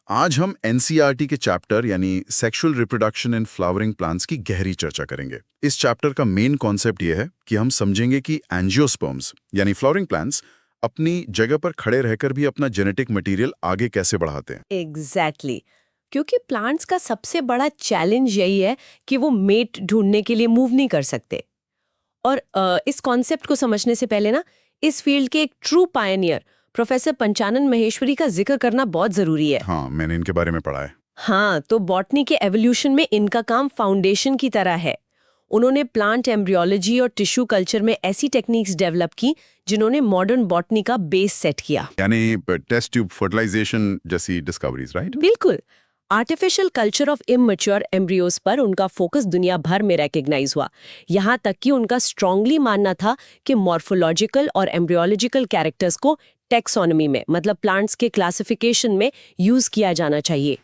आज हम एनसीईआरटी के चैप्टर यानी sexual reproduction in flowering plants की गहरी चर्चा करेंगे। इस चैप्टर का मेन कॉन्सेप्ट ये है कि हम समझेंगे कि एंजियोस्पर्म्स यानी फ्लावरिंग प्लांट्स अपनी जगह पर खड़े रहकर भी अपना जेनेटिक मटेरियल आगे कैसे बढ़ाते हैं। एग्जैक्टली क्योंकि प्लांट्स का सबसे बड़ा चैलेंज यही है कि वो मेट ढूंढने के लिए मूव नहीं कर सकते। और इस कॉन्सेप्ट को समझने से पहले ना इस फील्ड के एक true Pioneer professor Panchanan Maheshwari का जिक्र करना बहुत जरूरी है। हाँ, मैंने इनके बारे में पढ़ा है। हाँ, तो बॉटनी के एवोल्यूशन में इनका काम फाउंडेशन की तरह है। उन्होंने प्लांट एम्ब्रियोलॉजी और टिश्यू कल्चर में ऐसी टेक्निक्स डेवलप की जिन्होंने मॉडर्न बॉटनी का बेस सेट किया। यानी टेस्ट ट्यूब फर्टिलाइजेशन जैसी डिस्कवरीज, राइट? बिल्कुल। Artificial culture of immature embryos पर उनका फोकस दुनिया भर में रिकॉग्नाइज हुआ। यहाँ तक कि उनका स्ट्रांगली मानना था कि मॉर्फोलॉजिकल और एम्ब्रियोलॉजिकल कैरेक्टर्स को टेक्सोनॉमी में मतलब प्लांट्स के क्लासिफिकेशन में यूज किया जाना चाहिए।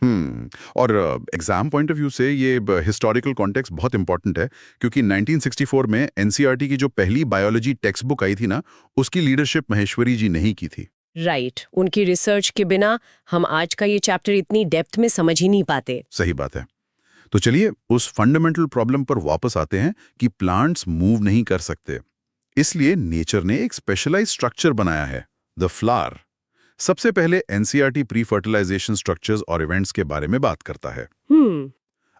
और एग्जाम पॉइंट ऑफ व्यू से ये हिस्टोरिकल कॉन्टेक्स्ट बहुत इंपॉर्टेंट है, क्योंकि 1964 में एनसीईआरटी की जो पहली बायोलॉजी टेक्स्ट बुक आई थी ना, उसकी लीडरशिप महेश्वरी जी नहीं की थी। राइट। उनकी रिसर्च के बिना हम आज का ये चैप्टर इतनी डेप्थ में समझ ही नहीं पाते। सही बात है। तो चलिए उस फंडामेंटल प्रॉब्लम पर वापस आते हैं कि प्लांट्स मूव नहीं कर सकते, इसलिए नेचर ने एक स्पेशलाइज्ड स्ट्रक्चर बनाया है, द फ्लावर। सबसे पहले एनसीईआरटी प्री फर्टिलाइजेशन स्ट्रक्चर्स और इवेंट्स के बारे में बात करता है।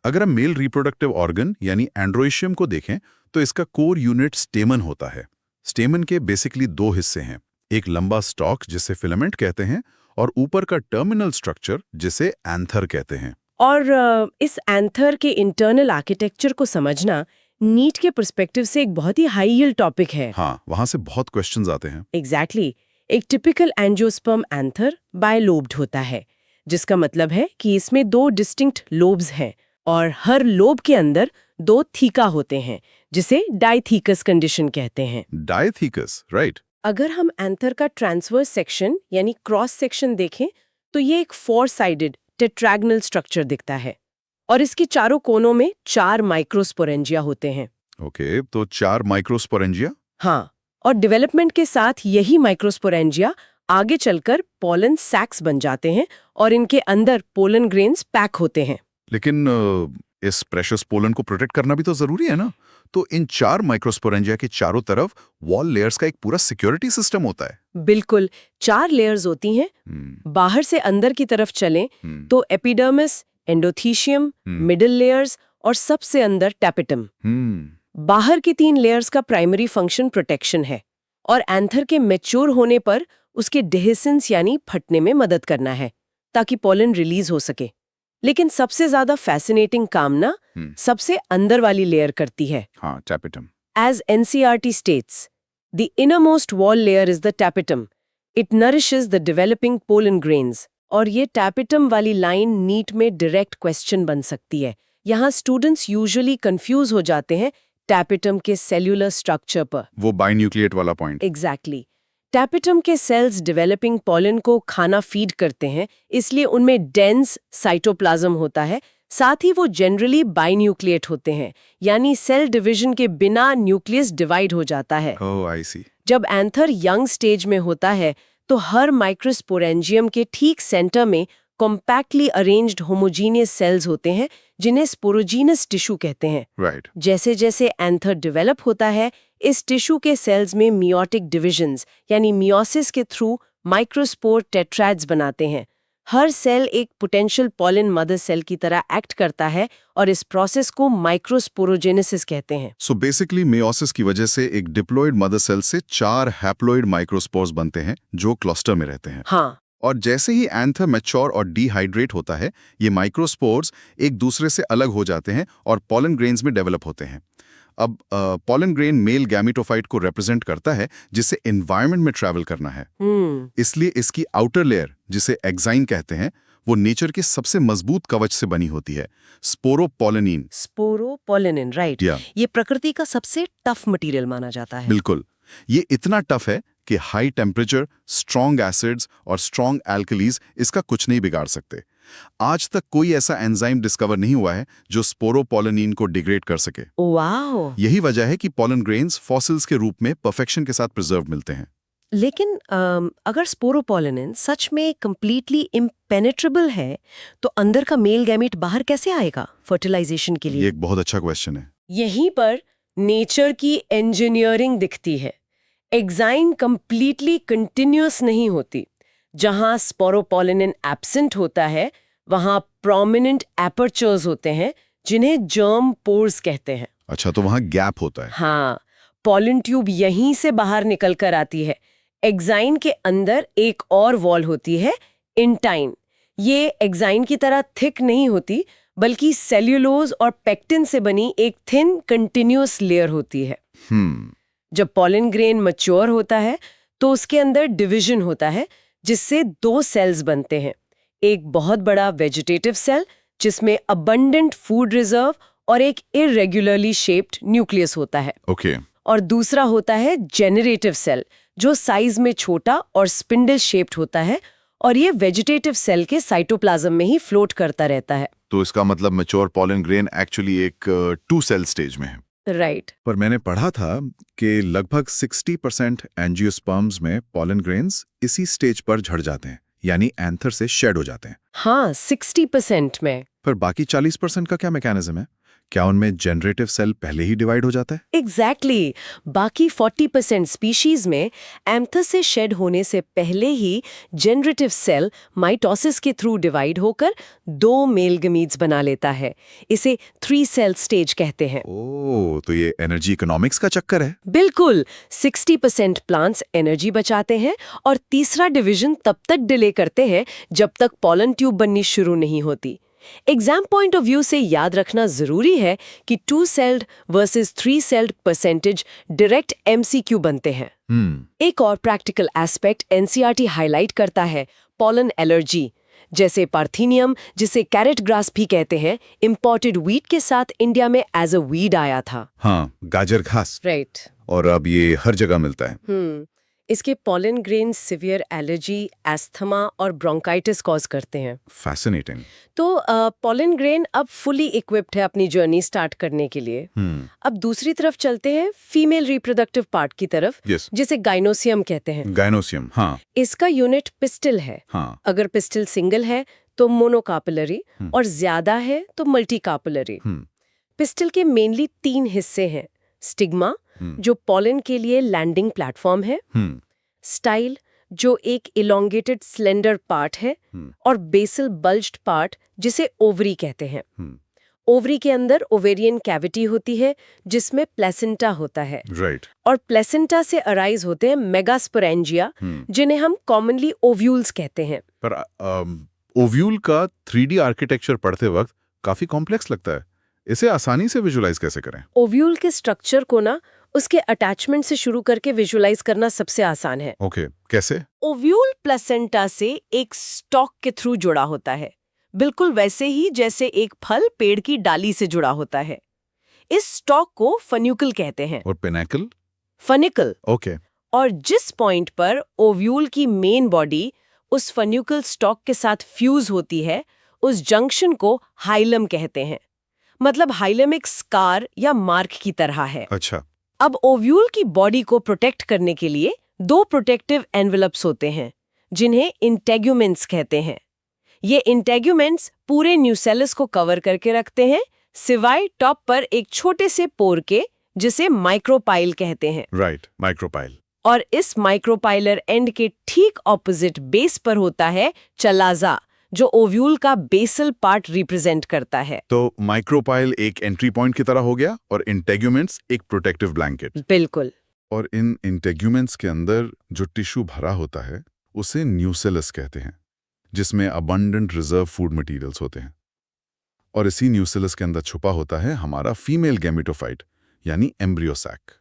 अगर हम मेल रिप्रोडक्टिव ऑर्गन यानी एंड्रोइशियम को देखें तो इसका कोर यूनिट स्टेमन होता है। स्टेमन के बेसिकली दो हिस्से हैं, एक लंबा स्टॉक जिसे फिलामेंट कहते हैं और ऊपर का टर्मिनल स्ट्रक्चर जिसे एंथर कहते हैं। और इस एंथर के इंटरनल आर्किटेक्चर को समझना नीट के पर्सपेक्टिव से एक बहुत ही हाई यील्ड टॉपिक है। हाँ, वहां से बहुत क्वेश्चंस आते हैं। एग्जैक्टली। एक टिपिकल एंजियोस्पर्म एंथर बायलोब्ड होता है, जिसका मतलब है कि इसमें दो डिस्टिंक्ट लोब्स हैं और हर लोब के अंदर दो थीका होते हैं, जिसे डाइथीकस कंडीशन कहते हैं। Dithecous, right. अगर हम एंथर का ट्रांसवर्स सेक्शन यानी क्रॉस सेक्शन देखें तो ये एक फोर साइडेड टेट्रागनल स्ट्रक्चर दिखता है और इसके चारों कोनों में 4 माइक्रोस्पोरेंजिया होते हैं। ओके, तो 4 माइक्रोस्पोरेंजिया। हाँ, और डेवलपमेंट के साथ यही माइक्रोस्पोरेंजिया आगे चलकर पोलन सैक्स बन जाते हैं और इनके अंदर पोलन ग्रेन्स पैक होते हैं। लेकिन इस प्रेशियस पोलन को प्रोटेक्ट करना भी तो जरूरी है ना, तो इन 4 माइक्रोस्पोरेंजिया के चारों तरफ वॉल लेयर्स का एक पूरा सिक्योरिटी सिस्टम होता है। बिल्कुल, 4 लेयर्स होती हैं। बाहर से अंदर की तरफ चलें तो एपिडर्मिस, एंडोथीशियम, मिडिल लेयर्स और सबसे अंदर टैपेटम। बाहर की 3 लेयर्स का प्राइमरी फंक्शन प्रोटेक्शन है और एंथर के मैच्योर होने पर उसके डेहिसेंस यानी फटने में मदद करना है ताकि पोलन रिलीज हो सके। लेकिन सबसे ज्यादा फैसिनेटिंग काम ना सबसे अंदर वाली लेयर करती है। हाँ, tapetum. As NCERT states, the innermost wall layer is the tapetum. It nourishes the developing pollen grains. और ये tapetum वाली लाइन नीट में डायरेक्ट क्वेश्चन बन सकती है। यहाँ स्टूडेंट्स यूजुअली कंफ्यूज हो जाते हैं tapetum के सेल्यूलर स्ट्रक्चर पर। वो बाइन्यूक्लिएट वाला पॉइंट। एग्जैक्टली। टैपेटम के सेल्स डेवलपिंग पोलन को खाना फीड करते हैं, इसलिए उनमें डेंस साइटोप्लाज्म होता है। साथ ही वो जनरली बाइन्यूक्लिएट होते हैं, यानी सेल डिवीजन के बिना न्यूक्लियस डिवाइड हो जाता है। ओह, आई सी। जब एंथर यंग स्टेज में होता है तो हर माइक्रोस्पोरेंजियम के ठीक सेंटर में कॉम्पैक्टली अरेंज्ड होमोजीनियस सेल्स होते हैं जिन्हें स्पोरोजीनस टिश्यू कहते हैं। राइट। जैसे जैसे एंथर डेवलप होता है, इस टिश्यू के सेल्स में मियोटिक डिविजन्स यानी मियोसिस के थ्रू माइक्रोस्पोर टेट्राड्स बनाते हैं। हर सेल एक पोटेंशियल पोलन मदर सेल की तरह एक्ट करता है और इस प्रोसेस को माइक्रोस्पोरोजेनेसिस कहते हैं। सो बेसिकली मेयोसिस की वजह से एक डिप्लॉइड मदर सेल से 4 हैप्लॉइड माइक्रोस्पोर्स बनते हैं जो क्लस्टर में रहते हैं। हाँ। और जैसे ही एंथर मैच्योर और डिहाइड्रेट होता है, ये माइक्रोस्पोर्स एक दूसरे से अलग हो जाते हैं और पोलन ग्रेन्स में डेवलप होते हैं। अब पोलन ग्रेन मेल गैमेटोफाइट को रिप्रेजेंट करता है जिसे एनवायरनमेंट में ट्रैवल करना है। इसलिए इसकी आउटर लेयर जिसे एक्साइन कहते हैं वो नेचर के सबसे मजबूत कवच से बनी होती है, स्पोरोपोलेनिन। Sporopollenin, right. ये प्रकृति का सबसे टफ मटेरियल माना जाता है। बिल्कुल, ये इतना टफ है कि हाई टेम्परेचर, स्ट्रॉन्ग एसिड्स और स्ट्रॉन्ग एल्कलीज इसका कुछ नहीं बिगाड़ सकते। आज तक कोई ऐसा एंजाइम डिस्कवर नहीं हुआ है जो स्पोरोपोलेनिन को डिग्रेड कर सके। वाओ! यही वजह है कि पोलन ग्रेन्स फॉसिल्स के रूप में परफेक्शन के साथ प्रिजर्व मिलते हैं। लेकिन अगर स्पोरोपोलिन सच में कंप्लीटली इम्पेनेट्रेबल है तो अंदर का मेल गैमीट बाहर कैसे आएगा फर्टिलाइजेशन के ये लिए? एक बहुत अच्छा क्वेश्चन है। यहीं पर नेचर की इंजीनियरिंग दिखती है। एग्जाइन कंप्लीटली कंटिन्यूअस नहीं होती। जहां स्पोरोपोलिन एब्सेंट होता है वहां प्रोमिनेंट एपर्चर्स होते हैं जिन्हें जर्म पोर्स कहते हैं। अच्छा, तो वहाँ गैप होता है। हाँ, पॉलन ट्यूब यहीं से बाहर निकल कर आती है। एग्जाइन के अंदर एक और वॉल होती है, इंटाइन। ये एग्जाइन की तरह थिक नहीं होती बल्कि सेल्यूलोज और पेक्टिन से बनी एक थिन कंटिन्यूअस लेयर होती है। जब पॉलन ग्रेन मैच्योर होता है तो उसके अंदर डिवीजन होता है जिससे 2 सेल्स बनते हैं। एक बहुत बड़ा वेजिटेटिव सेल जिसमें अबंडेंट फूड रिजर्व और एक इरेगुलरली शेप्ड न्यूक्लियस होता है। ओके। और दूसरा होता है जेनरेटिव सेल जो साइज में छोटा और स्पिंडल शेप्ड होता है और ये वेजिटेटिव सेल के साइटोप्लाज्म में ही फ्लोट करता रहता है। तो इसका मतलब मैच्योर पॉलन ग्रेन एक्चुअली एक 2 सेल स्टेज में है। राइट। पर मैंने पढ़ा था कि लगभग 60% एंजियोस्पर्म्स में पॉलन ग्रेन्स इसी स्टेज पर झड़ जाते हैं, यानी एंथर से शेड हो जाते हैं। हाँ, 60% में। पर बाकी 40% का क्या मैकेनिज्म है? क्या उनमें जनरेटिव सेल पहले ही डिवाइड हो जाता है? एग्जैक्टली। बाकी 40% स्पीशीज में एंथर से शेड होने से पहले ही जनरेटिव सेल माइटोसिस के थ्रू डिवाइड होकर 2 मेल गमीट्स बना लेता है। इसे 3 सेल स्टेज कहते हैं। ओह, तो ये एनर्जी इकोनॉमिक्स का चक्कर है। बिल्कुल। 60% प्लांट्स एनर्जी बचाते हैं और तीसरा डिवीजन तब तक डिले करते हैं जब तक पॉलन ट्यूब बननी शुरू नहीं होती। एग्जाम पॉइंट ऑफ व्यू से याद रखना जरूरी है कि 2 sailed versus 3 sailed percentage direct MCQ बनते हैं। एक और प्रैक्टिकल एस्पेक्ट एनसीईआरटी हाईलाइट करता है, पॉलन एलर्जी। जैसे पार्थेनियम, जिसे कैरेट ग्रास भी कहते हैं, इंपोर्टेड व्हीट के साथ इंडिया में एज अ वीड आया था। हाँ, गाजर घास। राइट। और अब ये हर जगह मिलता है। इसके pollen grain severe allergy, asthma और ब्रोंकाइटिस कॉज करते हैं। फैसिनेटिंग। तो पॉलन ग्रेन अब फुली इक्विप्ड है अपनी जर्नी स्टार्ट करने के लिए। अब दूसरी तरफ चलते हैं, फीमेल रिप्रोडक्टिव पार्ट की तरफ, Yes. जिसे गाइनोसियम कहते हैं। गाइनोसियम। हाँ। इसका यूनिट पिस्टिल है। हाँ। अगर पिस्टिल सिंगल है तो मोनोकार्पेलरी और ज्यादा है तो मल्टीकार्पेलरी। पिस्टिल के मेनली 3 हिस्से हैं। स्टिग्मा, जो पॉलन के लिए लैंडिंग प्लेटफॉर्म है, स्टाइल, जो एक इलोंगेटेड स्लेंडर पार्ट है, और बेसल बल्ज्ड पार्ट जिसे ओवरी कहते हैं। ओवरी के अंदर ओवेरियन कैविटी होती है जिसमें प्लेसेंटा होता है। राइट। और प्लेसेंटा से अराइज होते हैं मेगास्पोरेंजिया, जिन्हें हम कॉमनली ओव्यूल्स कहते हैं। पर ओव्यूल का 3D आर्किटेक्चर पढ़ते वक्त काफी कॉम्प्लेक्स लगता है। इसे आसानी से विजुलाइज कैसे करें? ओव्यूल के स्ट्रक्चर को ना उसके अटैचमेंट से शुरू करके विजुलाइज करना सबसे आसान है। ओके, कैसे? ओव्यूल प्लेसेंटा से एक स्टॉक के थ्रू जुड़ा होता है, बिल्कुल वैसे ही जैसे एक फल पेड़ की डाली से जुड़ा होता है। इस स्टॉक को फन्यूकल कहते हैं। और पिनेकल? फनिकल। ओके। और जिस पॉइंट पर ओव्यूल की मेन बॉडी उस फन्यूकल स्टॉक के साथ फ्यूज होती है, उस जंक्शन को हाइलम कहते हैं। मतलब हाइलम एक स्कार या मार्क की तरह है। अच्छा। अब ओव्यूल की बॉडी को प्रोटेक्ट करने के लिए 2 प्रोटेक्टिव एनवेलप्स होते हैं जिन्हें इंटेग्यूमेंट्स कहते हैं। ये इंटेग्यूमेंट्स पूरे न्यूसेलस को कवर करके रखते हैं, सिवाय टॉप पर एक छोटे से पोर के, जिसे माइक्रोपाइल कहते हैं। Right, micropyle. और इस माइक्रोपाइलर एंड के ठीक ऑपोजिट बेस पर होता है चलाजा, जो ओव्यूल का बेसल पार्ट रिप्रेजेंट करता है। तो माइक्रोपाइल एक एंट्री पॉइंट की तरह हो गया और इंटेग्यूमेंट्स एक प्रोटेक्टिव ब्लैंकेट। बिल्कुल। और इन इंटेग्यूमेंट्स के अंदर जो टिश्यू भरा होता है उसे न्यूसेलस कहते हैं, जिसमें अबंडेंट रिजर्व फूड मटेरियल्स होते हैं। और इसी न्यूसेलस के अंदर छुपा होता है हमारा फीमेल गैमेटोफाइट, यानी एम्ब्रियो सैक।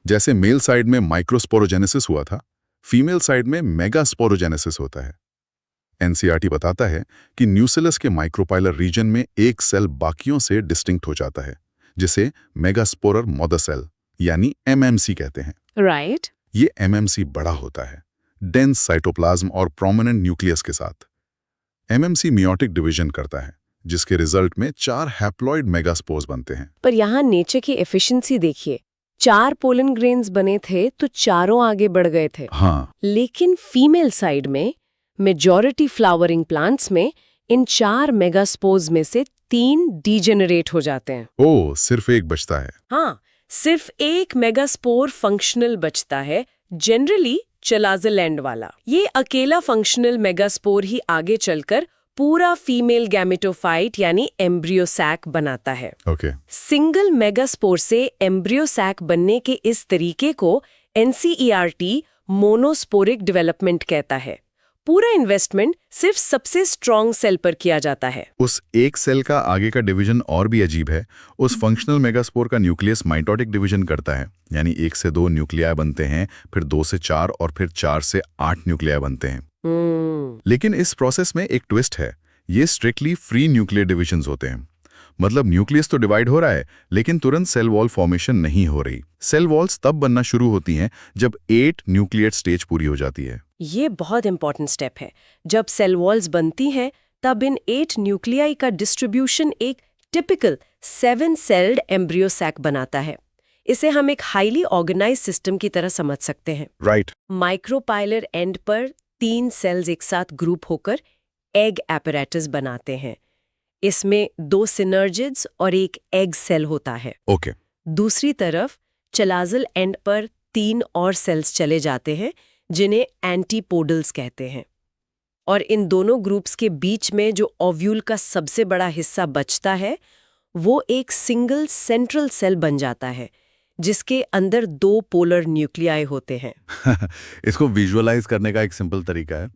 जैसे मेल साइड में माइक्रोस्पोरोजेनेसिस हुआ था, फीमेल साइड में मेगास्पोरोजेनेसिस होता है। एनसीईआरटी बताता है कि न्यूसेलस के माइक्रोपाइलर रीजन में एक सेल बाकियों से डिस्टिंक्ट हो जाता है, जिसे मेगास्पोरर मदर सेल यानी एमएमसी कहते हैं। राइट। ये एमएमसी बड़ा होता है, डेंस साइटोप्लाज्म और प्रोमिनेंट न्यूक्लियस के साथ। एमएमसी मियोटिक डिवीजन करता है, जिसके रिजल्ट में 4 हैप्लॉइड मेगास्पोर्स बनते हैं। पर यहाँ नेचर की एफिशिएंसी देखिए, 4 पोलन ग्रेन्स बने थे तो चारों आगे बढ़ गए थे। हाँ, लेकिन फीमेल साइड में मेजॉरिटी फ्लावरिंग प्लांट्स में इन 4 मेगास्पोर्स में से 3 डीजेनरेट हो जाते हैं। ओ, सिर्फ एक बचता है। हाँ, सिर्फ एक मेगास्पोर फंक्शनल बचता है, जनरली चलाज़लैंड वाला। ये अकेला फंक्शनल मेगास्पोर ही आगे चलकर पूरा फीमेल गैमेटोफाइट यानी एम्ब्रियो सैक बनाता है। ओके। सिंगल मेगास्पोर से एम्ब्रियो सैक बनने के इस तरीके को NCERT मोनोस्पोरिक डेवलपमेंट कहता है। पूरा इन्वेस्टमेंट सिर्फ सबसे स्ट्रॉन्ग सेल पर किया जाता है। उस एक सेल का आगे का डिवीजन और भी अजीब है। उस फंक्शनल मेगास्पोर का न्यूक्लियस माइटोटिक डिवीजन करता है, यानी 1 से 2 न्यूक्लियाई बनते हैं, फिर 2 से 4 और फिर 4 से 8 न्यूक्लियाई बनते हैं। लेकिन इस प्रोसेस में एक ट्विस्ट है, ये स्ट्रिक्टली फ्री न्यूक्लियर डिविजन्स होते हैं। मतलब न्यूक्लियस तो डिवाइड हो रहा है, लेकिन तुरंत सेल वॉल फॉर्मेशन नहीं हो रही। सेल वॉल्स तब बनना शुरू होती हैं जब 8 न्यूक्लियर स्टेज पूरी हो जाती है। ये बहुत इंपॉर्टेंट स्टेप है। जब सेल वॉल्स बनती हैं, तब इन 8 न्यूक्लियाई का डिस्ट्रीब्यूशन एक टिपिकल 7 सेल्ड एम्ब्रियो सैक बनाता है। इसे हम एक हाईली ऑर्गेनाइज्ड सिस्टम की तरह समझ सकते हैं। राइट। माइक्रोपाइलर एंड पर 3 सेल्स एक साथ ग्रुप होकर एग एपरेटस बनाते हैं। इसमें 2 सिनर्जिड्स और एक एग सेल होता है। ओके। दूसरी तरफ चलाज़ल एंड पर 3 और सेल्स चले जाते हैं, जिन्हें एंटीपोडल्स कहते हैं। और इन दोनों ग्रुप्स के बीच में जो ओव्यूल का सबसे बड़ा हिस्सा बचता है, वो एक सिंगल सेंट्रल सेल बन जाता है, जिसके अंदर 2 पोलर न्यूक्लियाई होते हैं। इसको विजुअलाइज करने का एक सिंपल तरीका है।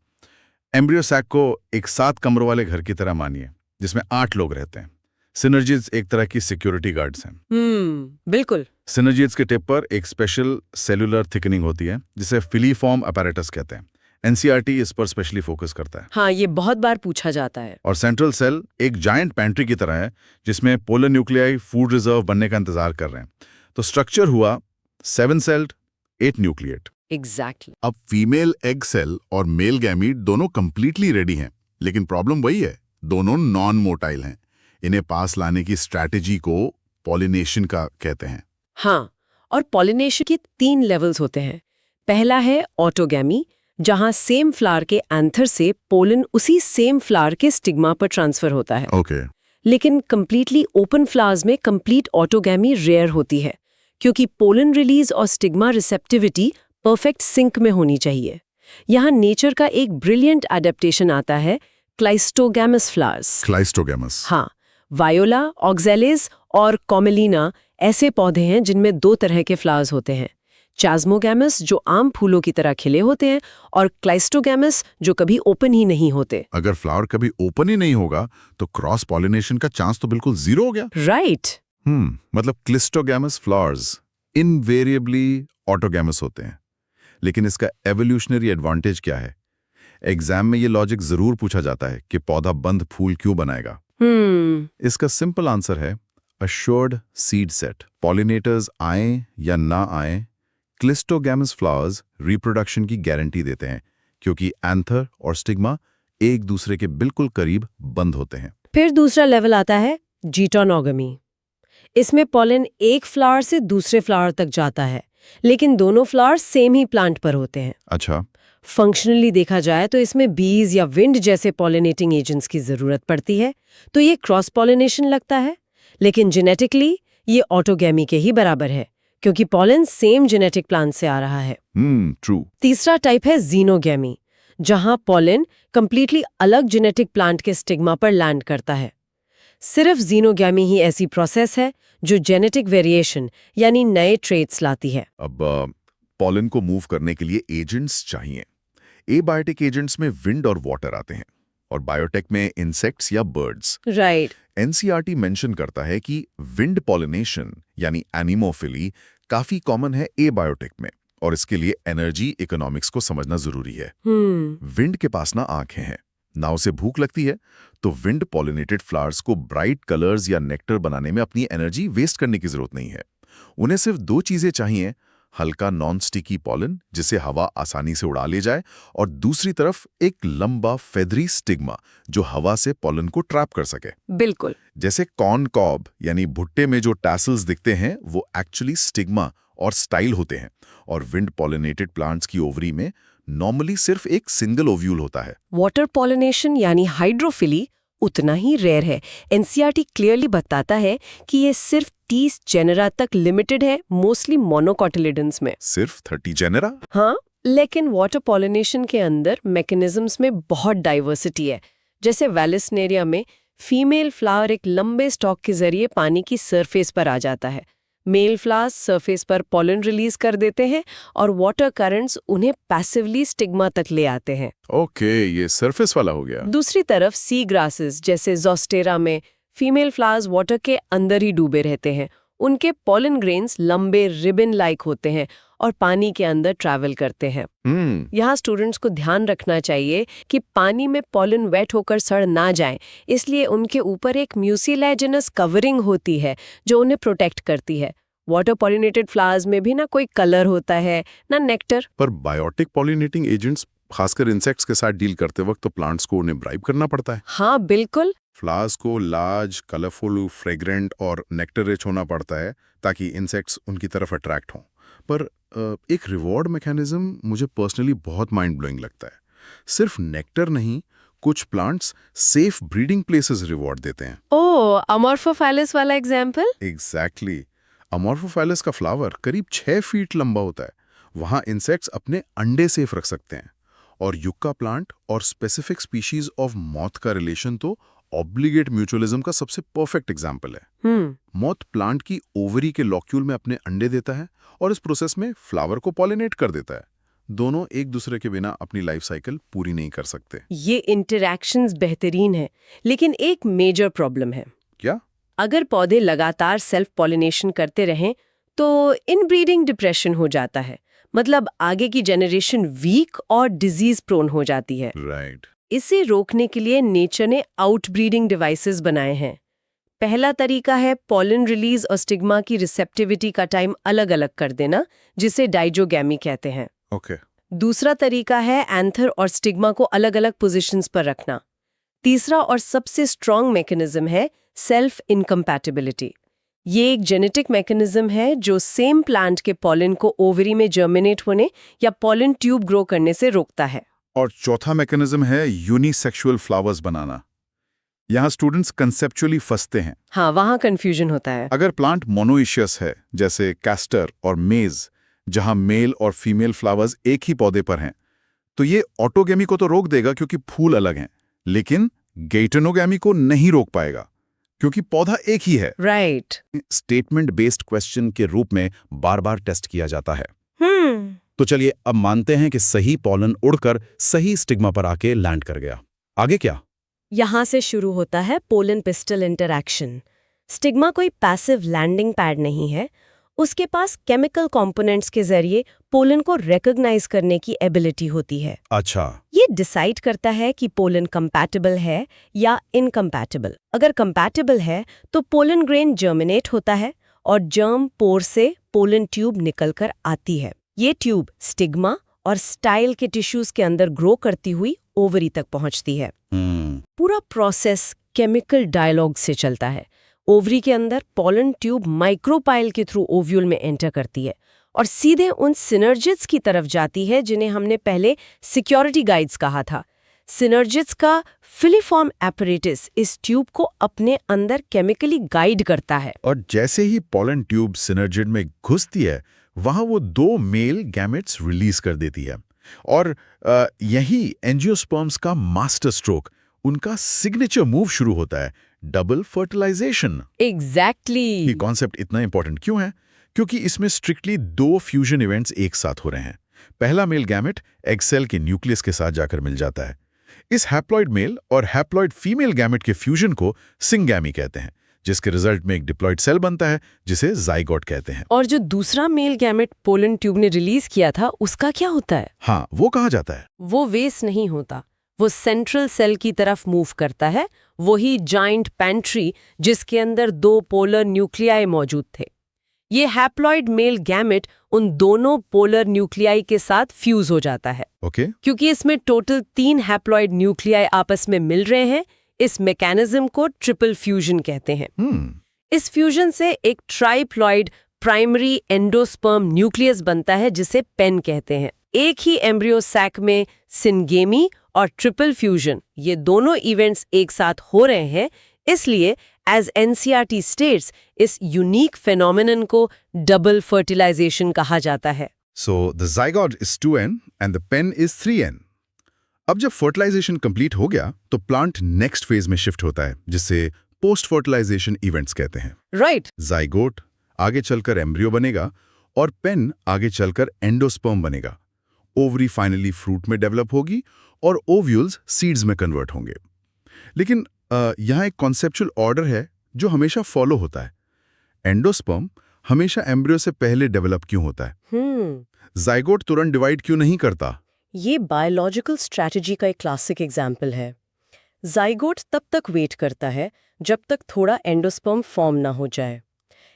एम्ब्रियो सैक को एक 7 कमरों वाले घर की तरह मानिए, जिसमें 8 लोग रहते हैं। सिनर्जीज एक तरह की सिक्योरिटी गार्ड्स हैं। बिल्कुल। सिनर्जीज के टिप पर एक स्पेशल सेलुलर थिकनिंग होती है, जिसे फिलीफॉर्म अपैरेटस कहते हैं। NCERT इस पर स्पेशली फोकस करता है। हाँ, ये बहुत बार पूछा जाता है। और सेंट्रल सेल एक जायंट पैंट्री की तरह है, जिसमें पोलर न्यूक्लियाई फूड रिजर्व बनने का इंतजार कर रहे हैं। तो स्ट्रक्चर हुआ 7 सेल्ड 8 न्यूक्लिएट। एग्जैक्टली। अब फीमेल एग सेल और मेल गैमीट दोनों कंप्लीटली रेडी हैं, लेकिन प्रॉब्लम वही है, दोनों नॉन मोटाइल हैं। इन्हें पास लाने की स्ट्रैटेजी को पॉलिनेशन का कहते हैं। हाँ, और पॉलिनेशन के 3 लेवल्स होते हैं। पहला है ऑटोगैमी, जहां सेम फ्लावर के एंथर से पोलन उसी सेम फ्लावर के स्टिग्मा पर ट्रांसफर होता है। ओके। लेकिन कंप्लीटली ओपन फ्लावर्स में कंप्लीट ऑटोगैमी रेयर होती है, क्योंकि पोलन रिलीज और स्टिग्मा रिसेप्टिविटी परफेक्ट सिंक में होनी चाहिए। यहाँ नेचर का एक ब्रिलियंट एडेप्टेशन आता है, क्लाइस्टोगैमस फ्लावर्स। क्लाइस्टोगैमस। हाँ, वायोला, ऑक्जेलिस और कॉमेलिना ऐसे पौधे हैं जिनमें 2 तरह के फ्लावर्स होते हैं। चास्मोगैमस जो आम फूलों की तरह खिले होते हैं, और क्लाइस्टोगैमस जो कभी ओपन ही नहीं होते। अगर फ्लावर कभी ओपन ही नहीं होगा तो क्रॉस पॉलिनेशन का चांस तो बिल्कुल 0 हो गया। राइट। मतलब क्लिस्टोगैमस फ्लावर्स इनवेरिएबली ऑटोगैमस होते हैं। लेकिन इसका एवोल्यूशनरी एडवांटेज क्या है? एग्जाम में ये लॉजिक जरूर पूछा जाता है कि पौधा बंद फूल क्यों बनाएगा। इसका सिंपल आंसर है अश्योर्ड सीड सेट। पॉलिनेटर्स आए या ना आए, क्लिस्टोगैमस फ्लावर्स रिप्रोडक्शन की गारंटी देते हैं, क्योंकि एंथर और स्टिग्मा एक दूसरे के बिल्कुल करीब बंद होते हैं। फिर दूसरा लेवल आता है जीटोनोगमी। इसमें पॉलन एक फ्लावर से दूसरे फ्लावर तक जाता है, लेकिन दोनों फ्लावर सेम ही प्लांट पर होते हैं। अच्छा। फंक्शनली देखा जाए तो इसमें बीज या विंड जैसे पॉलिनेटिंग एजेंट्स की जरूरत पड़ती है, तो ये क्रॉस पॉलिनेशन लगता है। लेकिन जेनेटिकली ये ऑटोगैमी के ही बराबर है, क्योंकि पॉलन सेम जेनेटिक प्लांट से आ रहा है। ट्रू। तीसरा टाइप है जीनोगैमी, जहां पॉलन कंप्लीटली अलग जेनेटिक प्लांट के स्टिग्मा पर लैंड करता है। सिर्फ जीनोगैमी ही ऐसी प्रोसेस है जो जेनेटिक वेरिएशन यानी नए ट्रेट्स लाती है। अब पॉलन को मूव करने के लिए एजेंट्स चाहिए। एबायोटिक एजेंट्स में विंड और वाटर आते हैं, और बायोटेक में इंसेक्ट्स या बर्ड्स। राइट। NCERT मेंशन करता है कि विंड पॉलिनेशन यानी एनिमोफिली काफी कॉमन है एबायोटिक में, और इसके लिए एनर्जी इकोनॉमिक्स को समझना जरूरी है। विंड के पास ना आंखें हैं, ना उसे भूख लगती है, तो विंड पॉलिनेटेड फ्लावर्स को ब्राइट कलर्स या नेक्टर बनाने में अपनी एनर्जी वेस्ट करने की जरूरत नहीं है। उन्हें सिर्फ 2 चीजें चाहिए, हल्का नॉन स्टिकी पॉलन जिसे हवा आसानी से उड़ा ले जाए, और दूसरी तरफ एक लंबा फेदरी स्टिग्मा जो हवा से पॉलन को ट्रैप कर सके। बिल्कुल। जैसे कॉर्न कॉब यानी भुट्टे में जो टैसल्स दिखते हैं, वो एक्चुअली स्टिग्मा और स्टाइल होते हैं, और विंड पॉलिनेटेड प्लांट्स की ओवरी में नॉर्मली सिर्फ एक सिंगल ओव्यूल होता है। वाटर पॉलिनेशन यानी हाइड्रोफिली उतना ही रेयर है। एनसीईआरटी क्लियरली बताता है कि ये सिर्फ 30 जेनेरा तक लिमिटेड है, मोस्टली मोनोकोटिलिडन्स में। सिर्फ 30 जेनेरा? हाँ, लेकिन वाटर पॉलिनेशन के अंदर मैकेनिज्म्स में बहुत डाइवर्सिटी है। जैसे वेलिस्नेरिया में फीमेल फ्लावर एक लंबे स्टॉक के जरिए पानी की सरफेस पर आ जाता है। मेल फ्लावर्स सरफेस पर पॉलन रिलीज कर देते हैं और वाटर करंट्स उन्हें पैसिवली स्टिग्मा तक ले आते हैं। ओके, ये सरफेस वाला हो गया। दूसरी तरफ सी ग्रासेस जैसे जोस्टेरा में फीमेल फ्लावर्स वाटर के अंदर ही डूबे रहते हैं। उनके पॉलन ग्रेन्स लंबे रिबन लाइक होते हैं और पानी के अंदर ट्रैवल करते हैं। यहाँ स्टूडेंट्स को ध्यान रखना चाहिए कि पानी में पॉलन वेट होकर सड़ ना जाए, इसलिए उनके ऊपर एक म्यूसिलेजिनस कवरिंग होती है जो उन्हें प्रोटेक्ट करती है। वाटर पॉलिनेटेड फ्लावर्स में भी ना कोई कलर होता है ना नेक्टर। पर बायोटिक पॉलिनेटिंग एजेंट्स खासकर इंसेक्ट्स के साथ डील करते वक्त तो प्लांट्स को उन्हें ब्राइब करना पड़ता है। हाँ बिल्कुल। फ्लावर्स को लार्ज, कलरफुल, फ्रेग्रेंट और नेक्टर रिच होना पड़ता है ताकि इंसेक्ट्स उनकी तरफ अट्रैक्ट हों। पर एक रिवॉर्ड मैकेनिज्म मुझे पर्सनली बहुत माइंड ब्लोइंग लगता है। सिर्फ नेक्टर नहीं, कुछ plants safe breeding places reward देते हैं। ओह, अमोर्फोफाइलस वाला एग्जाम्पल? एग्जैक्टली। अमोर्फोफाइलस का फ्लावर करीब 6 फीट लंबा होता है। वहां इंसेक्ट्स अपने अंडे सेफ रख सकते हैं। और युक्का प्लांट और स्पेसिफिक स्पीशीज ऑफ मॉथ का रिलेशन तो ऑब्लिगेट म्यूचुअलिज्म का सबसे परफेक्ट एग्जाम्पल है। मॉथ प्लांट की ओवरी के लॉक्यूल में अपने अंडे देता है और इस प्रोसेस में फ्लावर को पॉलिनेट कर देता है। दोनों एक दूसरे के बिना अपनी लाइफ साइकिल पूरी नहीं कर सकते। ये इंटरैक्शंस बेहतरीन है, लेकिन एक मेजर प्रॉब्लम है। क्या? अगर पौधे लगातार सेल्फ पॉलिनेशन करते रहें तो इनब्रीडिंग डिप्रेशन हो जाता है। मतलब आगे की जनरेशन वीक और डिजीज प्रोन हो जाती है। राइट। इसे रोकने के लिए नेचर ने आउटब्रीडिंग डिवाइसेस बनाए हैं। पहला तरीका है पॉलन रिलीज और स्टिग्मा की रिसेप्टिविटी का टाइम अलग अलग कर देना, जिसे डाइजोगैमी कहते हैं। ओके। दूसरा तरीका है एंथर और स्टिग्मा को अलग अलग पोजीशंस पर रखना। तीसरा और सबसे स्ट्रॉन्ग मैकेनिज्म है सेल्फ इनकम्पैटिबिलिटी। ये एक जेनेटिक मैकेनिज्म है जो सेम प्लांट के पॉलन को ओवरी में जर्मिनेट होने या पॉलन ट्यूब ग्रो करने से रोकता है। और चौथा मैकेनिज्म है यूनिसेक्सुअल फ्लावर्स बनाना। यहाँ स्टूडेंट्स कंसेप्चुअली फंसते हैं। हाँ, वहाँ कंफ्यूजन होता है। अगर प्लांट मोनोइशियस है, जैसे कैस्टर और मेज, जहां मेल और फीमेल फ्लावर्स एक ही पौधे पर हैं, तो ये ऑटोगैमी को तो रोक देगा क्योंकि फूल अलग हैं, लेकिन गेइटोनोगैमी को नहीं रोक पाएगा क्योंकि पौधा एक ही है। राइट। स्टेटमेंट बेस्ड क्वेश्चन के रूप में बार बार टेस्ट किया जाता है। तो चलिए अब मानते हैं कि सही पॉलन उड़कर सही स्टिग्मा पर आके लैंड कर गया। आगे क्या? यहाँ से शुरू होता है पोलन पिस्टल इंटरैक्शन। स्टिग्मा कोई पैसिव लैंडिंग पैड नहीं है। उसके पास केमिकल कंपोनेंट्स के जरिए पोलन को रिकॉग्नाइज करने की एबिलिटी होती है। अच्छा। ये डिसाइड करता है कि पोलन कंपैटिबल है या इनकम्पैटिबल। अगर कंपैटिबल है तो पोलन ग्रेन जर्मिनेट होता है और जर्म पोर से पोलन ट्यूब निकलकर आती है। ये ट्यूब स्टिग्मा और स्टाइल के टिश्यूज के अंदर ग्रो करती हुई ओवरी तक पहुंचती है। पूरा प्रोसेस केमिकल डायलॉग से चलता है। ओवरी के अंदर पोलन ट्यूब माइक्रोपाइल के थ्रू ओव्यूल में एंटर करती है और सीधे उन सिनर्जिड्स की तरफ जाती है जिन्हें हमने पहले सिक्योरिटी गाइड्स कहा था। सिनर्जिड्स का फिलीफॉर्म एपरेटस इस ट्यूब को अपने अंदर केमिकली गाइड करता है। और जैसे ही पोलन ट्यूब सिनर्जिड में घुसती है, वहां वो 2 मेल गैमेट्स रिलीज कर देती है। और यही एंजियोस्पर्म्स का मास्टर स्ट्रोक, उनका सिग्नेचर मूव शुरू होता है, डबल फर्टिलाइजेशन। एग्जैक्टली। ये कॉन्सेप्ट इतना इंपॉर्टेंट क्यों है? क्योंकि इसमें स्ट्रिक्टली 2 फ्यूजन इवेंट्स एक साथ हो रहे हैं। पहला मेल गैमेट एग सेल के न्यूक्लियस के साथ जाकर मिल जाता है। इस हैप्लॉइड मेल और हैप्लॉइड फीमेल गैमेट के फ्यूजन को सिंगैमी कहते हैं, जिसके रिजल्ट में एक डिप्लॉइड सेल बनता है जिसे जाइगोट कहते हैं। और जो दूसरा मेल गैमेट पोलन ट्यूब ने रिलीज किया था, उसका क्या होता है? हाँ, वो कहा जाता है। वो वेस्ट नहीं होता, वो सेंट्रल सेल की तरफ मूव करता है। वही जाइंट पैंट्री जिसके अंदर 2 पोलर न्यूक्लियाई मौजूद थे। ये हैप्लॉइड मेल गैमेट उन दोनों पोलर न्यूक्लियाई के साथ फ्यूज हो जाता है। ओके। क्योंकि इसमें टोटल 3 हैप्लॉइड न्यूक्लियाई आपस में मिल रहे हैं, इस मैकेनिज्म को ट्रिपल फ्यूजन कहते हैं। इस फ्यूजन से एक ट्राइप्लॉइड प्राइमरी एंडोस्पर्म न्यूक्लियस बनता है जिसे पेन कहते हैं। एक ही एम्ब्रियो सैक में सिनगेमी और ट्रिपल फ्यूजन, ये दोनों इवेंट्स एक साथ हो रहे हैं, इसलिए एज एनसीईआरटी स्टेट्स इस यूनिक फेनोमेनन को डबल फर्टिलाइजेशन कहा जाता है। So the zygote is 2n and the pen is 3n. अब जब फर्टिलाइजेशन कंप्लीट हो गया तो प्लांट नेक्स्ट फेज में शिफ्ट होता है, जिसे पोस्ट फर्टिलाइजेशन इवेंट्स कहते हैं। राइट। जाइगोट आगे चलकर एम्ब्रियो बनेगा और पेन आगे चलकर एंडोस्पर्म बनेगा। ओवरी फाइनली फ्रूट में डेवलप होगी और ओव्यूल्स सीड्स में कन्वर्ट होंगे। लेकिन यहाँ एक कॉन्सेप्चुअल ऑर्डर है जो हमेशा फॉलो होता है। एंडोस्पर्म हमेशा एम्ब्रियो से पहले डेवलप क्यों होता है? जाइगोट तुरंत डिवाइड क्यों नहीं करता? ये बायोलॉजिकल स्ट्रैटेजी का एक क्लासिक एग्जाम्पल है। जाइगोट तब तक वेट करता है जब तक थोड़ा एंडोस्पर्म फॉर्म ना हो जाए।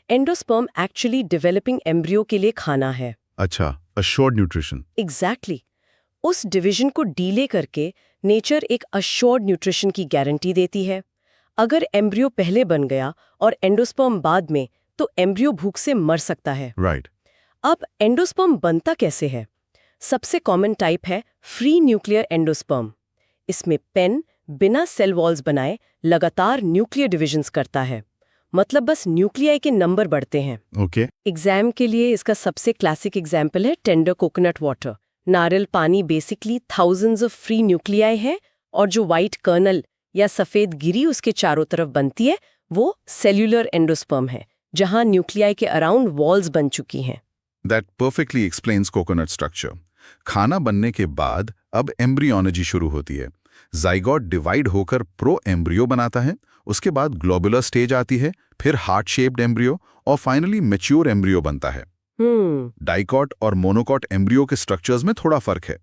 एंडोस्पर्म एक्चुअली डेवलपिंग एम्ब्रियो के लिए खाना है। अच्छा, अश्योर्ड न्यूट्रिशन। एग्जैक्टली। उस डिवीजन को डीले करके नेचर एक अश्योर्ड न्यूट्रिशन की गारंटी देती है। अगर एम्ब्रियो पहले बन गया और एंडोस्पर्म बाद में, तो एम्ब्रियो भूख से मर सकता है। राइट। अब एंडोस्पर्म बनता कैसे है? सबसे कॉमन टाइप है फ्री न्यूक्लियर एंडोस्पर्म। इसमें पेन बिना सेल वॉल्स बनाए लगातार न्यूक्लियर डिविजन्स करता है, मतलब बस न्यूक्लियाई के नंबर बढ़ते हैं। ओके। एग्जाम के लिए इसका सबसे क्लासिक एग्जाम्पल है टेंडर कोकोनट वाटर। नारियल पानी basically thousands of free nuclei है, और जो व्हाइट कर्नल या सफेद गिरी उसके चारों तरफ बनती है वो सेल्यूलर एंडोस्पर्म है, जहां न्यूक्लियाई के अराउंड वॉल्स बन चुकी हैं। That perfectly explains coconut structure. खाना बनने के बाद अब एम्ब्रियोलॉजी शुरू होती है। जाइगोट डिवाइड होकर प्रो एम्ब्रियो बनाता है, उसके बाद ग्लोबुलर स्टेज आती है, फिर हार्ट शेप्ड एम्ब्रियो और फाइनली मैच्योर एम्ब्रियो बनता है। डाइकॉट और मोनोकॉट एम्ब्रियो के स्ट्रक्चर्स में थोड़ा फर्क है।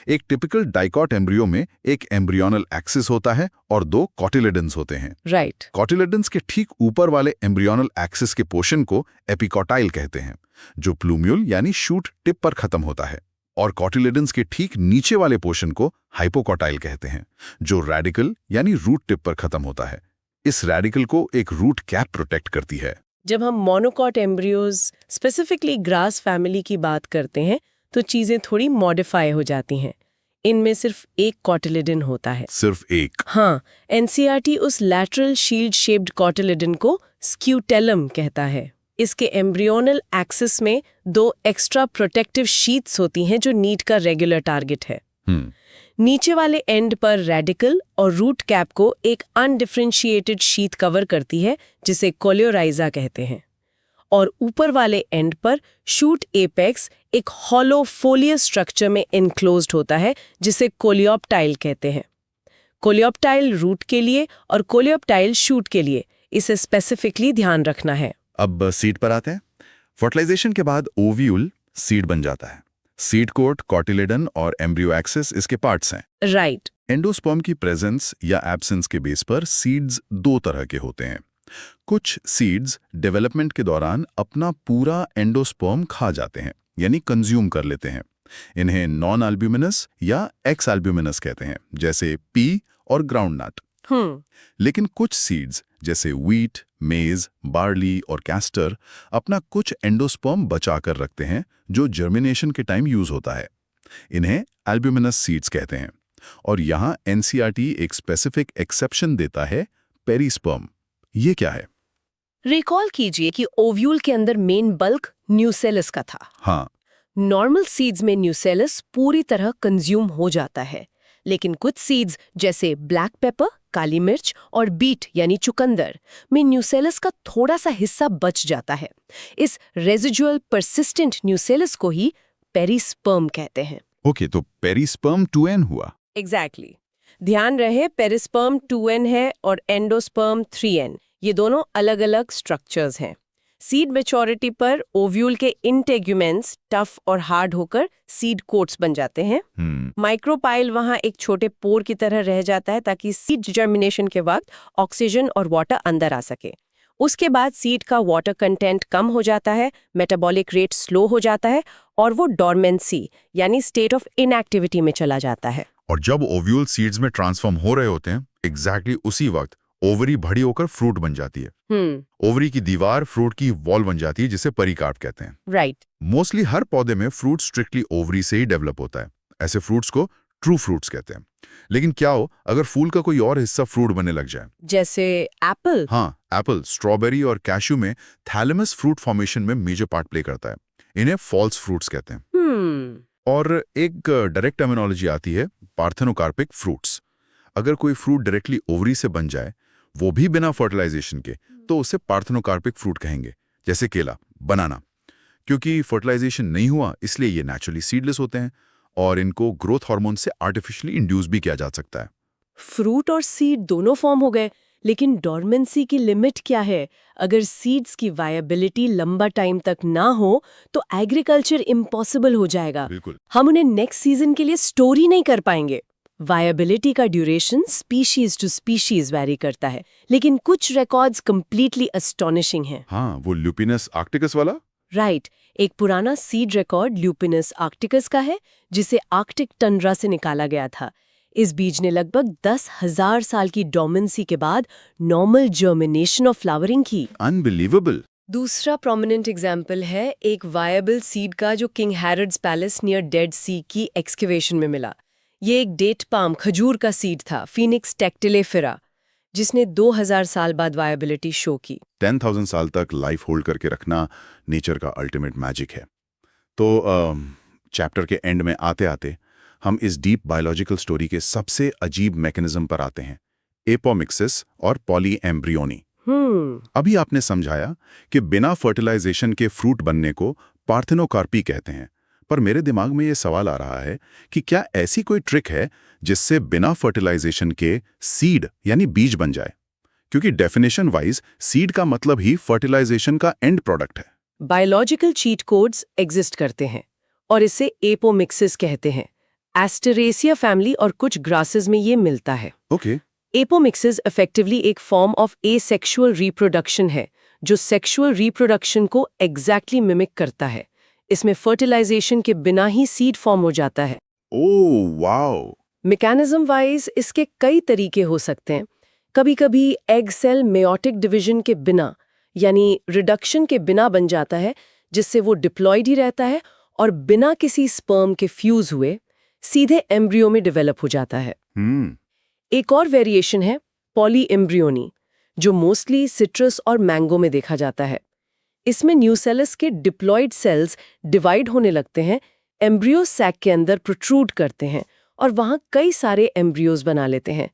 एक टिपिकल डाइकॉट एम्ब्रियो में एक एम्ब्रियोनल एक्सिस होता है और 2 कॉटिलेडन्स होते हैं। राइट। कॉटिलेडन्स के ठीक ऊपर वाले एम्ब्रियोनल एक्सिस के पोर्शन को एपिकॉटाइल कहते हैं, जो प्लूम्यूल यानी शूट टिप पर खत्म होता है, और कॉटिलेडन्स के ठीक नीचे वाले पोर्शन को हाइपोकॉटाइल कहते हैं, जो रेडिकल यानी रूट टिप पर खत्म होता है। इस रेडिकल को एक रूट कैप प्रोटेक्ट करती है। जब हम monocot embryos, specifically grass family की बात करते हैं, तो चीजें थोड़ी मॉडिफाई हो जाती हैं। इनमें सिर्फ एक कॉटिलेडन होता है। सिर्फ एक? हाँ, एनसीईआरटी उस लैटरल शील्ड शेप्ड कॉटिलेडन को स्क्यूटेलम कहता है। इसके एम्ब्रियोनल एक्सिस में 2 एक्स्ट्रा प्रोटेक्टिव शीट्स होती हैं जो नीट का रेगुलर टारगेट है। नीचे वाले एंड पर रेडिकल और रूट कैप को एक अनडिफरेंशिएटेड शीट कवर करती है, जिसे कोलियोराइजा कहते हैं, और ऊपर वाले एंड पर शूट एपेक्स एक हॉलो फोलियस स्ट्रक्चर में इनक्लोज्ड होता है, जिसे कोलियोप्टाइल कहते हैं। कोलियोप्टाइल रूट के लिए और कोलियोप्टाइल शूट के लिए, इसे स्पेसिफिकली ध्यान रखना है। अब सीड पर आते हैं। फर्टिलाइजेशन के बाद ओव्यूल सीड बन जाता है। सीड कोट, कॉटिलेडन और एम्ब्रियो एक्सिस इसके पार्ट्स हैं। राइट। एंडोस्पर्म की प्रेजेंस या एब्सेंस के बेस पर सीड्स 2 तरह के होते हैं। कुछ सीड्स डेवलपमेंट के दौरान अपना पूरा एंडोस्पर्म खा जाते हैं, यानी कंज्यूम कर लेते हैं। इन्हें नॉन एल्ब्यूमिनस या एक्स एल्ब्यूमिनस कहते हैं, जैसे पी और ग्राउंडनट। लेकिन कुछ सीड्स जैसे व्हीट, मेज, बार्ली और कैस्टर अपना कुछ एंडोस्पर्म बचा कर रखते हैं, जो जर्मिनेशन के टाइम यूज होता है। इन्हें एल्ब्यूमिनस सीड्स कहते हैं। और यहाँ एनसीईआरटी एक स्पेसिफिक एक्सेप्शन देता है, पेरिस्पर्म। ये क्या है? रिकॉल कीजिए कि ओव्यूल के अंदर मेन बल्क न्यूसेलस का था। हाँ। नॉर्मल सीड्स में न्यूसेलस पूरी तरह कंज्यूम हो जाता है, लेकिन कुछ सीड्स जैसे ब्लैक पेपर, काली मिर्च और बीट यानी चुकंदर में न्यूसेलस का थोड़ा सा हिस्सा बच जाता है। इस रेजिडुअल परसिस्टेंट न्यूसेलस को ही पेरिस्पर्म कहते हैं। ओके, तो पेरिस्पर्म 2n हुआ। एग्जैक्टली। ध्यान रहे, पेरिस्पर्म 2n है और एंडोस्पर्म 3n। ये दोनों अलग अलग स्ट्रक्चर्स हैं। सीड मैच्योरिटी पर ओव्यूल के इंटेग्यूमेंट्स टफ और हार्ड होकर सीड कोट्स बन जाते हैं। माइक्रोपाइल वहां एक छोटे पोर की तरह रह जाता है, ताकि सीड जर्मिनेशन के वक्त ऑक्सीजन और वाटर अंदर आ सके। उसके बाद सीड का वाटर कंटेंट कम हो जाता है, मेटाबॉलिक रेट स्लो हो जाता है और वो डॉर्मेंसी यानी स्टेट ऑफ इनएक्टिविटी में चला जाता है। और जब ओव्यूल सीड्स में ट्रांसफॉर्म हो रहे होते हैं, एग्जैक्टली उसी वक्त ओवरी बड़ी होकर फ्रूट बन जाती है। ओवरी की दीवार फ्रूट की वॉल बन जाती है, जिसे पेरिकार्प कहते हैं। राइट। मोस्टली हर पौधे में फ्रूट स्ट्रिक्टली ओवरी से ही डेवलप होता है। ऐसे फ्रूट्स को ट्रू फ्रूट्स कहते हैं। लेकिन क्या हो अगर फूल का कोई और हिस्सा फ्रूट बनने लग जाए? जैसे एप्पल? हाँ, एप्पल, स्ट्रॉबेरी और कैश्यू में थैलेमस फ्रूट फॉर्मेशन में मेजर पार्ट प्ले करता है। इन्हें फॉल्स फ्रूट्स कहते हैं। और एक डायरेक्ट टर्मिनोलॉजी आती है, पार्थेनोकार्पिक फ्रूट्स। अगर कोई फ्रूट डायरेक्टली ओवरी से बन जाए, वो भी बिना फर्टिलाइजेशन के, तो उसे पार्थेनोकार्पिक फ्रूट कहेंगे। जैसे केला, बनाना। क्योंकि फर्टिलाइजेशन नहीं हुआ, इसलिए ये नेचुरली सीडलेस होते हैं और इनको ग्रोथ हार्मोन से आर्टिफिशियली इंड्यूस भी किया जा सकता है। फ्रूट और सीड दोनों फॉर्म हो गए, लेकिन डॉर्मेंसी की लिमिट क्या है? अगर सीड्स की वायबिलिटी लंबा टाइम तक ना हो तो एग्रीकल्चर इम्पॉसिबल हो जाएगा। बिल्कुल। हम उन्हें नेक्स्ट सीजन के लिए स्टोर ही नहीं कर पाएंगे। वायबिलिटी का duration species to species vary करता है, लेकिन कुछ रिकॉर्ड्स कंप्लीटली अस्टॉनिशिंग हैं। हाँ, वो ल्यूपिनस आर्क्टिकस वाला? राइट। एक पुराना सीड रिकॉर्ड ल्यूपिनस आर्क्टिकस का है, जिसे आर्कटिक टंड्रा से निकाला गया था। इस बीज ने लगभग 10,000 साल की डोमेंसी के बाद नॉर्मल जर्मिनेशन और फ्लावरिंग की। अनबिलीवेबल। दूसरा प्रोमिनेंट एग्जाम्पल है एक वायबल सीड का, जो King Herod's palace near Dead Sea की एक्सकेवेशन में मिला। ये एक डेट पाम खजूर का सीड था, फिनिक्स टेक्टिलेफेरा, जिसने 2000 साल बाद वायबिलिटी शो की। 10,000 साल तक लाइफ होल्ड करके रखना नेचर का अल्टीमेट मैजिक है। तो चैप्टर के एंड में आते आते हम इस डीप बायोलॉजिकल स्टोरी के सबसे अजीब मैकेनिज्म पर आते हैं, एपोमिक्सिस और पॉलीएम्ब्रियोनी। अभी आपने समझाया कि बिना फर्टिलाइजेशन के फ्रूट बनने को पार्थेनोकार्पी कहते हैं, पर मेरे दिमाग में ये सवाल आ रहा है कि क्या ऐसी कोई ट्रिक है जिससे बिना फर्टिलाइजेशन के सीड यानी बीज बन जाए? क्योंकि डेफिनेशन वाइज सीड का मतलब ही फर्टिलाइजेशन का एंड प्रोडक्ट है। बायोलॉजिकल चीट कोड्स एग्जिस्ट करते हैं और इसे एपोमिक्सिस कहते हैं। एस्टेरेसिया फैमिली और कुछ ग्रासेस में ये मिलता है। ओके। एपोमिक्सिस इफेक्टिवली एक फॉर्म ऑफ एसेक्सुअल रिप्रोडक्शन है, जो सेक्सुअल रिप्रोडक्शन को एग्जैक्टली मिमिक करता है। इसमें फर्टिलाइजेशन के बिना ही सीड फॉर्म हो जाता है। Oh wow. मैकेनिज्म वाइज इसके कई तरीके हो सकते हैं। कभी-कभी एग सेल मेयोटिक डिवीजन के बिना यानी रिडक्शन के बिना बन जाता है, जिससे वो डिप्लॉयड ही रहता है और बिना किसी स्पर्म के फ्यूज हुए सीधे एम्ब्रियो में डेवलप हो जाता है। एक और वेरिएशन है पॉलीएम्ब्रियोनी, जो मोस्टली सिट्रस और मैंगो में देखा जाता है। इसमें न्यूसेलस के डिप्लॉयड सेल्स डिवाइड होने लगते हैं, एम्ब्रियो सैक के अंदर प्रोट्रूड करते हैं और वहां कई सारे एम्ब्रियोज बना लेते हैं।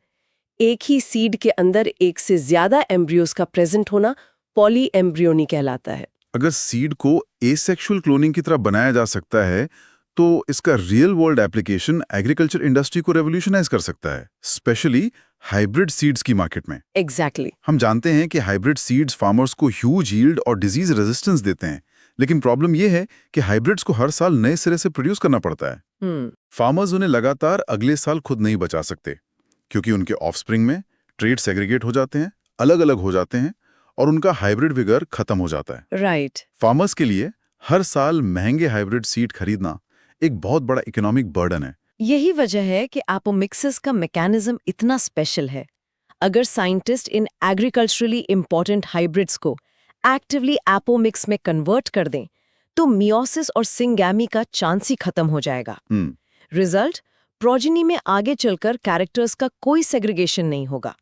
एक ही सीड के अंदर एक से ज्यादा एम्ब्रियोज का प्रेजेंट होना पॉलीएम्ब्रियोनी कहलाता है। अगर सीड को एसेक्सुअल क्लोनिंग की तरह बनाया जा सकता है, तो इसका real world application agriculture industry को रेवोल्यूशनाइज कर सकता है, स्पेशली हाइब्रिड सीड्स की मार्केट में। एग्जैक्टली। हम जानते हैं कि हाइब्रिड सीड्स फार्मर्स को ह्यूज यील्ड और डिजीज रेजिस्टेंस देते हैं, लेकिन प्रॉब्लम यह है कि हाइब्रिड्स को हर साल नए सिरे से प्रोड्यूस करना पड़ता है। फार्मर्स उन्हें लगातार अगले साल खुद नहीं बचा सकते, क्योंकि उनके ऑफस्प्रिंग में ट्रेड सेग्रीगेट हो जाते हैं, अलग अलग हो जाते हैं और उनका हाइब्रिड विगर खत्म हो जाता है। राइट। फार्मर्स के लिए हर साल महंगे हाइब्रिड सीड खरीदना एक बहुत बड़ा इकोनॉमिक बर्डन है। यही वजह है कि एपोमिक्सिस का मैकेनिज्म इतना स्पेशल है। अगर scientist in agriculturally important hybrids को एक्टिवली एपोमिक्स में कन्वर्ट कर दें, तो मियोसिस और सिंगैमी का चांस ही खत्म हो जाएगा। रिजल्ट, प्रोजेनी में आगे चलकर कैरेक्टर्स का कोई सेग्रीगेशन नहीं होगा।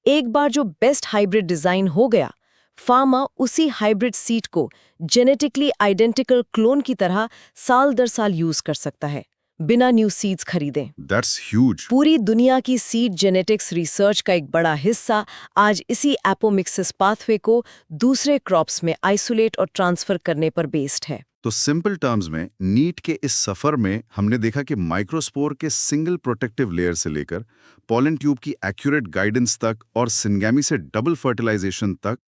एक बार जो बेस्ट हाइब्रिड डिजाइन हो गया, फार्मर उसी हाइब्रिड सीड को जेनेटिकली आइडेंटिकल क्लोन की तरह साल दर साल यूज कर सकता है, बिना न्यू सीड्स खरीदें। That's huge. पूरी दुनिया की सीड जेनेटिक्स रिसर्च का एक बड़ा हिस्सा आज इसी एपोमिक्सिस पाथवे को दूसरे क्रॉप्स में आइसोलेट और ट्रांसफर करने पर बेस्ड है। तो सिंपल टर्म्स में नीट के इस सफर में हमने देखा कि माइक्रोस्पोर के सिंगल प्रोटेक्टिव लेयर से लेकर पॉलन ट्यूब की एक्यूरेट गाइडेंस तक और सिंगैमी से डबल फर्टिलाइजेशन तक,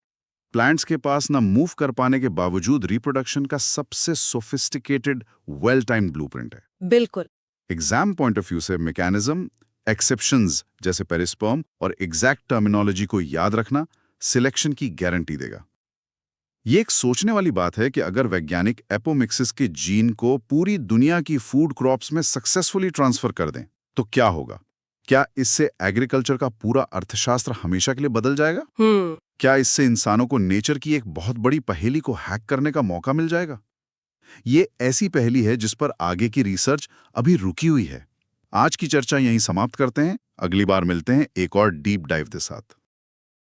प्लांट्स के पास ना मूव कर पाने के बावजूद रिप्रोडक्शन का सबसे सोफिस्टिकेटेड वेल टाइम्ड ब्लूप्रिंट है। बिल्कुल। एग्जाम पॉइंट ऑफ व्यू से मैकेनिज्म, एक्सेप्शंस जैसे पेरिस्पर्म और एग्जैक्ट टर्मिनोलॉजी को याद रखना सिलेक्शन की गारंटी देगा। ये एक सोचने वाली बात है कि अगर वैज्ञानिक एपोमिक्सिस के जीन को पूरी दुनिया की फूड क्रॉप्स में सक्सेसफुली ट्रांसफर कर दें, तो क्या होगा? क्या इससे एग्रीकल्चर का पूरा अर्थशास्त्र हमेशा के लिए बदल जाएगा? क्या इससे इंसानों को नेचर की एक बहुत बड़ी पहेली को हैक करने का मौका मिल जाएगा? ये ऐसी पहेली है जिस पर आगे की रिसर्च अभी रुकी हुई है। आज की चर्चा यहीं समाप्त करते हैं। अगली बार मिलते हैं एक और डीप डाइव के साथ।